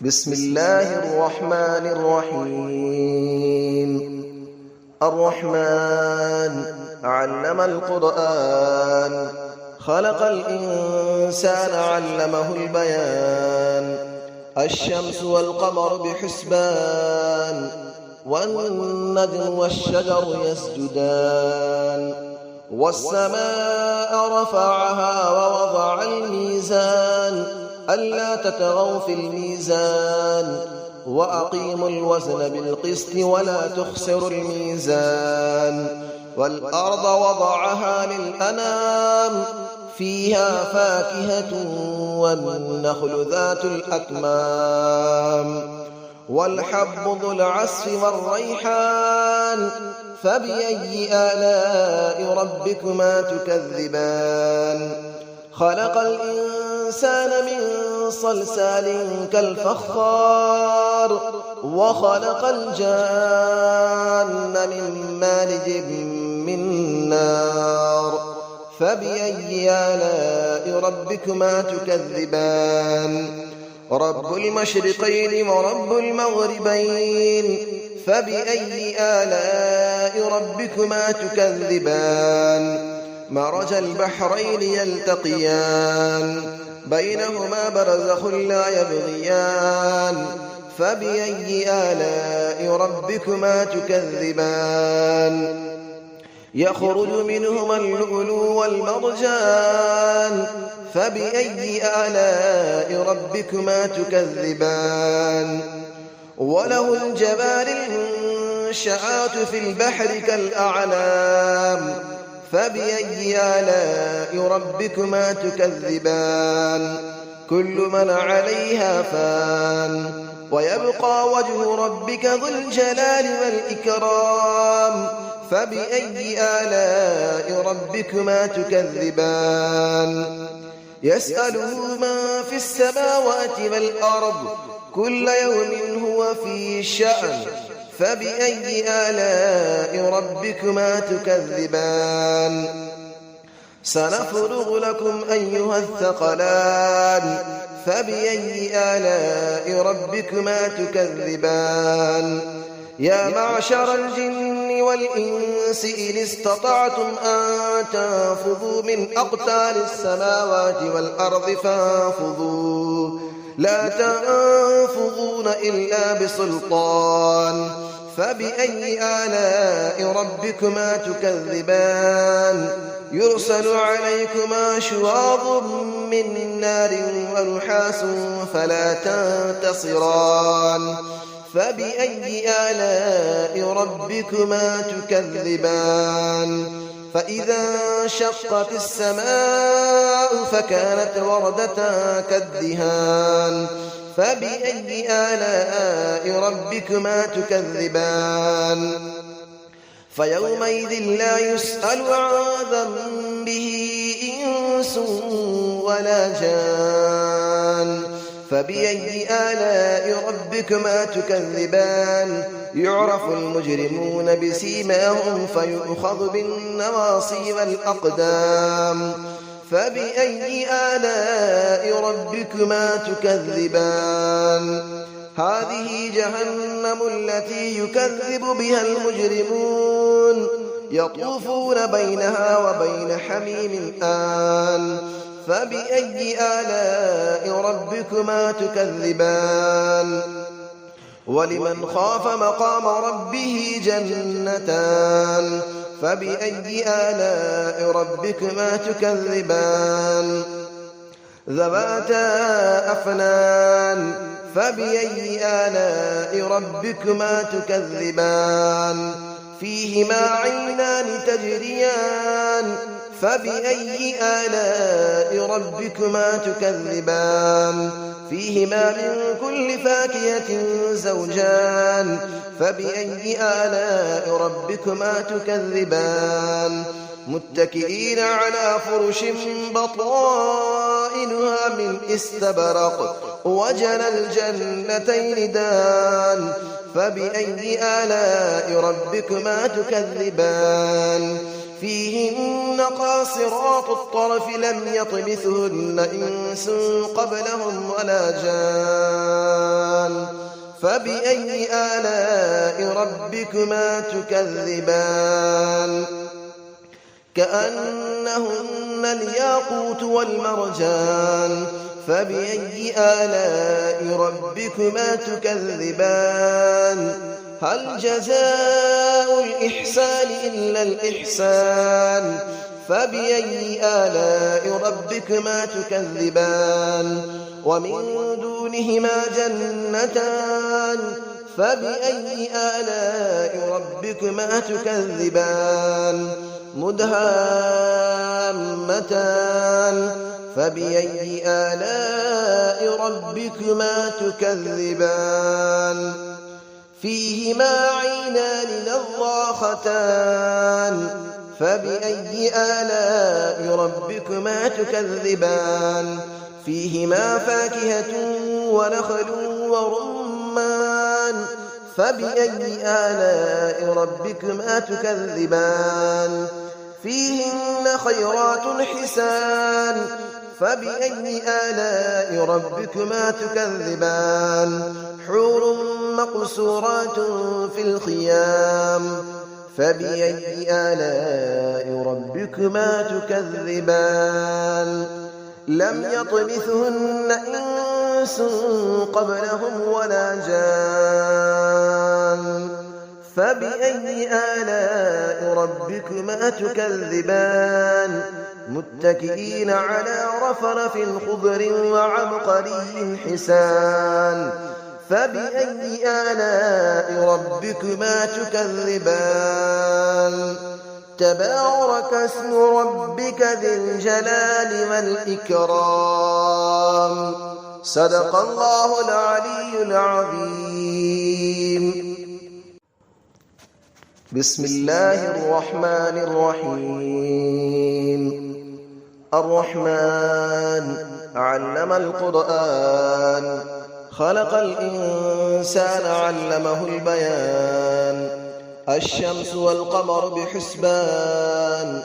بسم الله الرحمن الرحيم. الرحمن علم القرآن، خلق الإنسان علمه البيان. الشمس والقمر بحسبان، والنجم والشجر يسجدان. والسماء رفعها ووضع الميزان، ألا تطغوا في الميزان، وأقيموا الوزن بالقسط ولا تخسروا الميزان. والأرض وضعها للأنام، فيها فاكهة والنخل ذات الأكمام. والحب ذو العصف والريحان، فبأي آلاء ربكما تكذبان. خلق الإنسان من صلصال كالفخار، وخلق الجان من مارج من نار. فبأي آلاء ربكما تكذبان. رب المشرقين ورب المغربين، فبأي آلاء ربكما تكذبان. مرج البحرين يلتقيان، بينهما برزخ لا يبغيان. فبأي آلاء ربكما تكذبان. يخرج منهما اللؤلؤ والمرجان، فبأي آلاء ربكما تكذبان. وله الجوار المنشآت في البحر كالأعلام، فبأي آلاء ربكما تكذبان. كل من عليها فان، ويبقى وجه ربك ذو الجلال والإكرام. فبأي آلاء ربكما تكذبان. يسأله من في السماوات والأرض، كل يوم هو في شأن. فبأي آلاء ربكما تكذبان. سنفرغ لكم أيها الثقلان، فبأي آلاء ربكما تكذبان. يا معشر الجن والإنس إن استطعتم أن تنفذوا من أقطار السماوات والأرض فانفذوا، لا تنفذون إلا بسلطان. فبأي آلاء ربكما تكذبان. يرسل عليكما شواظ من نار ونحاس فلا تنتصران. فبأي آلاء ربكما تكذبان. فإذا انشقت السماء فكانت وردة كالدهان. فبأي آلاء ربكما تكذبان. فيومئذ لا يسأل عن ذنبه إنس ولا جان. فبأي آلاء ربكما تكذبان. يعرف المجرمون بسيماهم فيؤخذ بالنواصي والأقدام. فبأي آلاء ربكما تكذبان. هذه جهنم التي يكذب بها المجرمون، يطوفون بينها وبين حميم آن. فبأي آلاء ربكما تكذبان. ولمن خاف مقام ربه جنتان. فبأي آلاء ربكما تكذبان. ذواتا أفنان. فبأي آلاء ربكما تكذبان. فيهما عينان تجريان. فبأي آلاء ربكما تكذبان. فيهما من كل فاكهة زوجان. فبأي آلاء ربكما تكذبان. متكئين على فرش بطائنها من استبرق، وجنى الجنتين دان. فبأي آلاء ربكما تكذبان. فيهن قاصرات الطرف لم يطمثهن إنس قبلهم ولا جان. فبأي آلاء ربكما تكذبان كأنهن الياقوت والمرجان فبأي آلاء ربكما تكذبان هل جزاء الإحسان إلا الإحسان فبأي آلاء ربكما تكذبان ومن دونهما جنتان فبأي آلاء ربكما تكذبان مدهامتان فبأي آلاء ربكما تكذبان فيهما عينان نضاختان فبأي آلاء ربكما تكذبان فيهما فاكهة ونخل ورمان فبأي آلاء ربكما تكذبان فيهن خيرات حسان فبأي آلاء ربكما تكذبان حور مقصورات في الخيام فبأي آلاء ربكما تكذبان لم يطمثهن إنس قبلهم ولا جان فبأي آلاء ربكما تكذبان متكئين على رفرف خضر وعبقري حسان فبأي آلاء ربكما تكذبان تبارك اسم ربك ذي الجلال والإكرام صدق الله العلي العظيم بسم الله الرحمن الرحيم الرحمن علم القرآن خلق الإنسان علمه البيان الشمس والقمر بحسبان